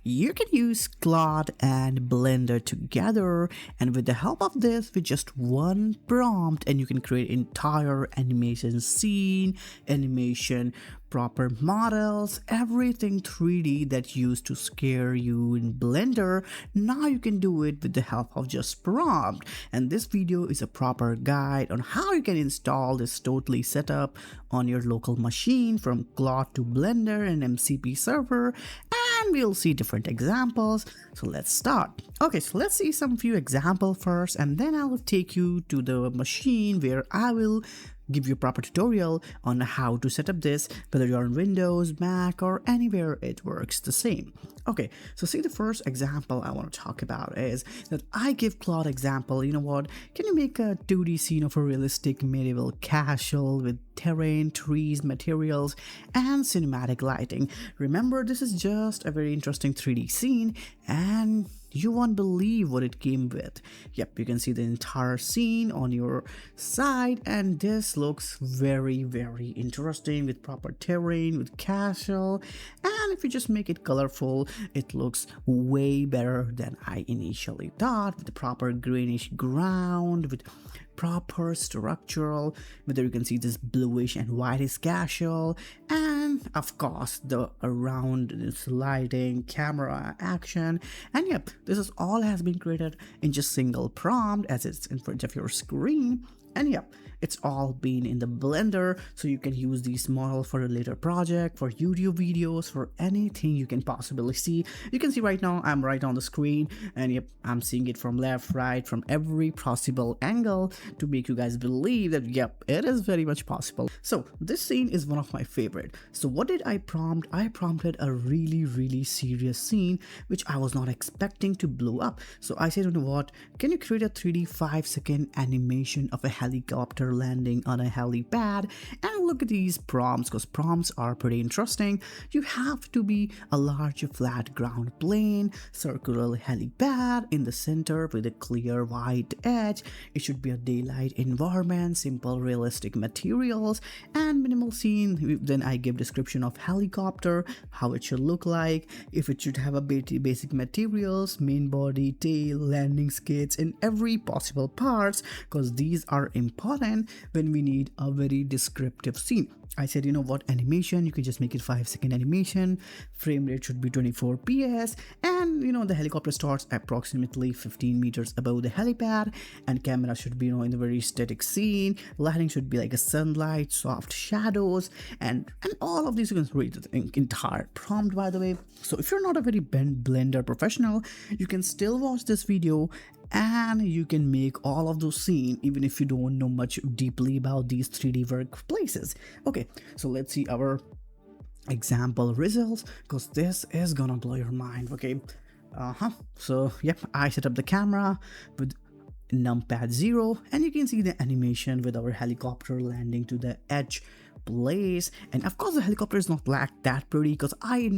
You can use Claude and Blender together, and with the help of this, with just one prompt, and you can create entire animation scene, animation, proper models, everything 3D that used to scare you in Blender. Now you can do it with the help of just prompt. And this video is a proper guide on how you can install this totally setup on your local machine from Claude to Blender and MCP server, and we'll see different examples. So let's start. Okay, so let's see some few examples first, and then I will take you to the machine where I will give you a proper tutorial on how to set up this, whether you're on Windows, Mac, or anywhere. It works the same. Okay, so see, the first example I want to talk about is that I give Claude example. You know what, can you make a 2D scene of a realistic medieval castle with terrain, trees, materials, and cinematic lighting? Remember, this is just a very interesting 3D scene, and you won't believe what it came with. Yep, you can see the entire scene on your side, and this looks very interesting with proper terrain, with castle, and if you just make it colorful, it looks way better than I initially thought, with the proper greenish ground, with proper structural, whether you can see this bluish and whitish castle, and of course the around this lighting, camera action, and yep, this is all has been created in just single prompt as it's in front of your screen. And yep, it's all been in the Blender, so you can use these models for a later project, for YouTube videos, for anything you can possibly see. You can see right now I'm right on the screen, and yep, I'm seeing it from left, right, from every possible angle to make you guys believe that yep, it is very much possible. So this scene is one of my favorite. So what did I prompt? I prompted a really serious scene which I was not expecting to blow up. So I said, you know what, can you create a 3D 5-second animation of a helicopter landing on a helipad? And look at these prompts, because prompts are pretty interesting. You have to be a large flat ground plane, circular helipad in the center with a clear white edge. It should be a daylight environment, simple realistic materials, and minimal scene. Then I give description of helicopter, how it should look like, if it should have a basic materials, main body, tail, landing skids, in every possible parts, because these are important when we need a very descriptive scene. I said, you know what, animation, you can just make it 5-second animation, frame rate should be 24 ps, and you know, the helicopter starts approximately 15 meters above the helipad, and camera should be, you know, in a very static scene, lighting should be like a sunlight, soft shadows, and all of these. You can read the entire prompt, by the way. So if you're not a very Blender professional, you can still watch this video and you can make all of those scenes even if you don't know much deeply about these 3D workplaces. Okay, so let's see our example results, because this is gonna blow your mind. Okay, so yep, I set up the camera with numpad 0, and you can see the animation with our helicopter landing to the edge place. And of course the helicopter is not that pretty, because I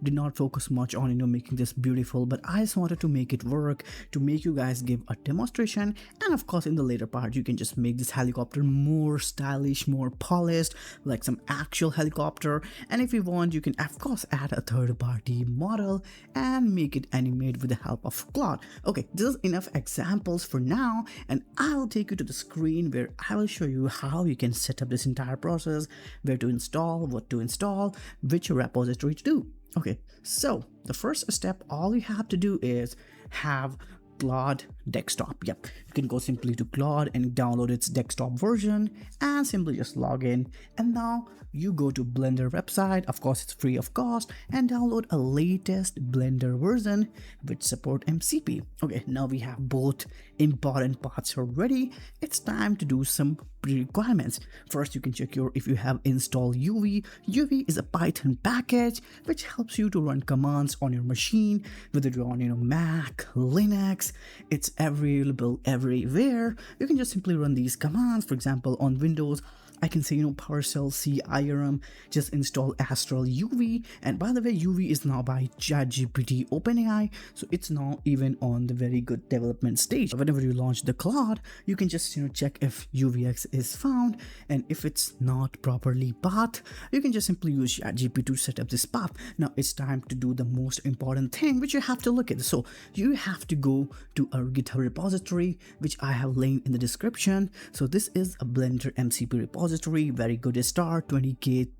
did not focus much on, you know, making this beautiful, but I just wanted to make it work, to make you guys give a demonstration. And of course in the later part you can just make this helicopter more stylish, more polished, like some actual helicopter. And if you want, you can of course add a third-party model and make it animate with the help of Claude. Okay, this is enough examples for now, and I'll take you to the screen where I will show you how you can set up this entire process, where to install, what to install, which repository to do. Okay, so the first step, all you have to do is have Claude desktop. Yep, you can go simply to Claude and download its desktop version and simply just log in. And now you go to Blender website, of course it's free of cost, and download a latest Blender version which support MCP. Okay, now we have both important parts already. It's time to do some requirements. First, you can check if you have installed UV. UV is a Python package which helps you to run commands on your machine, whether you're on, you know, Mac, Linux. It's available everywhere. You can just simply run these commands. For example, on Windows, I can say, PowerShell C IRM, just install Astral UV. And by the way, UV is now by ChatGPT OpenAI, so it's now even on the very good development stage. Whenever you launch the Claude, you can just check if UVX is found, and if it's not properly pathed, you can just simply use ChatGPT to set up this path. Now it's time to do the most important thing, which you have to look at. So you have to go to our GitHub repository, which I have linked in the description. So this is a Blender MCP repository, very good start, 20k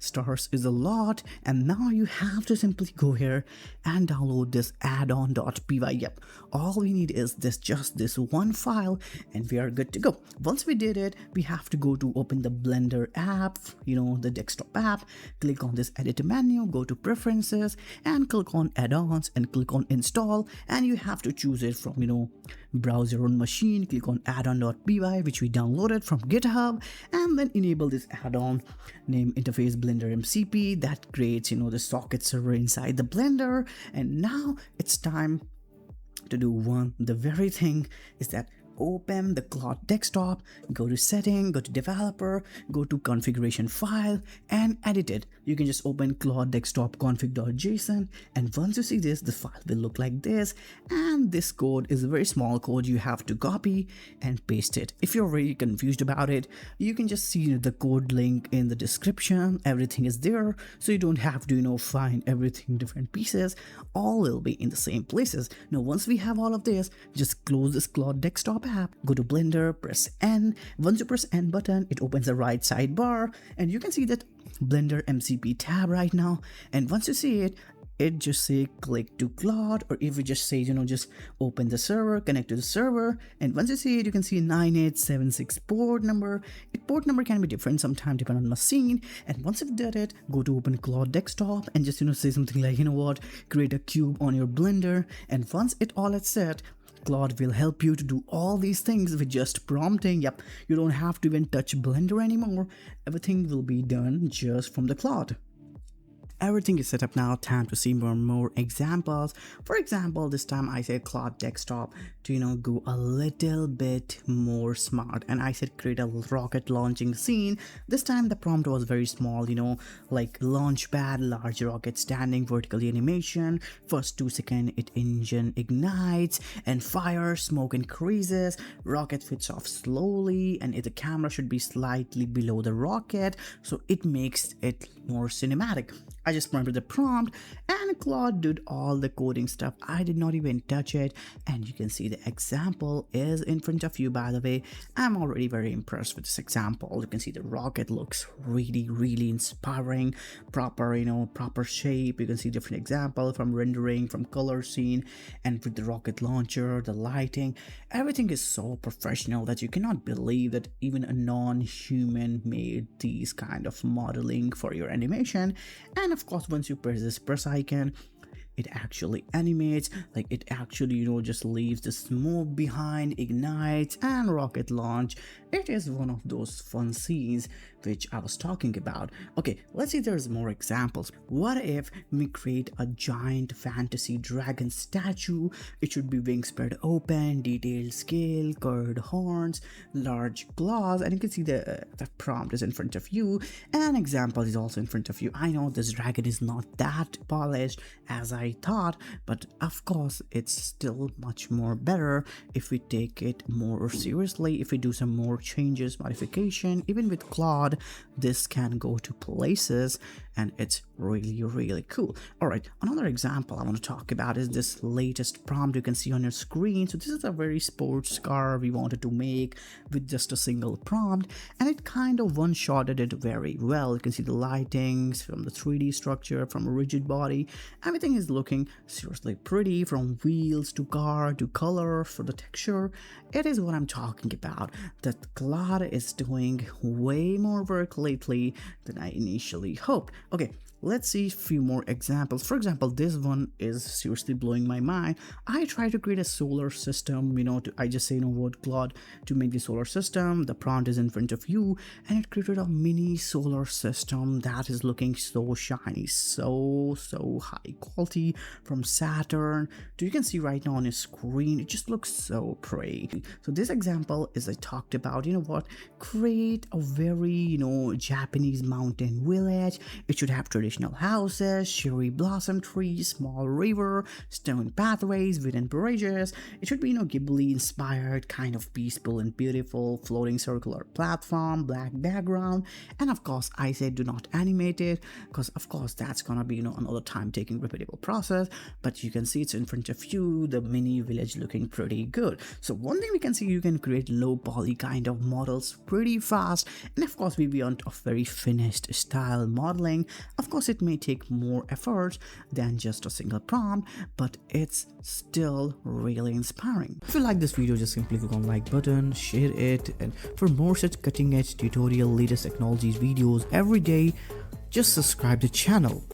stars is a lot. And now you have to simply go here and download this addon.py. Yep, all we need is just this one file and we are good to go. Once we did it, we have to go to open the Blender app, the desktop app, click on this edit menu, go to preferences and click on add-ons and click on install, and you have to choose it from browse your own machine. Click on addon.py, which we downloaded from GitHub, and then enable this add-on name interface blender-mcp that creates the socket server inside the Blender. And now it's time to do the very thing is that open the Claude desktop, go to setting, go to developer, go to configuration file and edit it. You can just open Claude desktop config.json, and once you see this, the file will look like this. And this code is a very small code. You have to copy and paste it. If you're very confused about it, you can just see the code link in the description. Everything is there, so you don't have to find everything different pieces. All will be in the same places. Now once we have all of this, just close this Claude desktop app, go to Blender, press N. Once you press N button, it opens the right sidebar, and you can see that Blender MCP tab right now. And once you see it, just say click to Claude, or if you just say just open the server, connect to the server. And once you see it, you can see 9876 port number. Port number can be different sometimes depending on machine. And once you've done it, go to open Claude desktop and just say something like create a cube on your Blender. And once it all is set, Claude will help you to do all these things with just prompting. Yep, you don't have to even touch Blender anymore. Everything will be done just from the Claude. Everything is set up now. Time to see more examples. For example, this time I said Claude desktop to go a little bit more smart, and I said create a rocket launching scene. This time the prompt was very small, like launch pad, large rocket standing vertically animation, first 2 seconds it engine ignites and fires, smoke increases, rocket fits off slowly, and the camera should be slightly below the rocket, so it makes it more cinematic. I just prompted the prompt and Claude did all the coding stuff. I did not even touch it, and you can see the example is in front of you. By the way, I'm already very impressed with this example. You can see the rocket looks really inspiring, proper shape. You can see different example from rendering, from color scene, and with the rocket launcher, the lighting, everything is so professional that you cannot believe that even a non-human made these kind of modeling for your animation. And of course, once you press this press icon, it actually animates, like it actually just leaves the smoke behind, ignites and rocket launch. It is one of those fun scenes which I was talking about. Okay, let's see, there's more examples. What if we create a giant fantasy dragon statue? It should be wings spread open, detailed scale, curved horns, large claws, and you can see the prompt is in front of you. An example is also in front of you. I know this dragon is not that polished as I thought, but of course it's still much more better if we take it more seriously, if we do some more changes, modification. Even with Claude, this can go to places, and it's really cool. All right, another example I want to talk about is this latest prompt you can see on your screen. So this is a very sports car we wanted to make with just a single prompt, and it kind of one-shotted it very well. You can see the lightings from the 3D structure, from a rigid body. Everything is looking seriously pretty, from wheels to car to color for the texture. It is what I'm talking about, that Claude is doing way more work lately than I initially hoped. Okay, Let's see a few more examples. For example, this one is seriously blowing my mind. I try to create a solar system, I just say, what, Claude, to make the solar system. The prompt is in front of you, and it created a mini solar system that is looking so shiny, so high quality, from Saturn. So you can see right now on your screen, it just looks so pretty. So this example is, I talked about, create a very, Japanese mountain village. It should have traditional houses, cherry blossom trees, small river, stone pathways, wooden bridges. It should be, Ghibli inspired, kind of peaceful and beautiful, floating circular platform, black background, and of course I said do not animate it, because of course that's gonna be, another time taking repeatable process. But you can see it's in front of you, the mini village looking pretty good. So one thing we can see, you can create low poly kind of models pretty fast, and of course we want a very finished style modeling. Of course it may take more effort than just a single prompt, but it's still really inspiring. If you like this video, just simply click on like button, share it, and for more such cutting edge tutorial, latest technologies videos every day, just subscribe to the channel.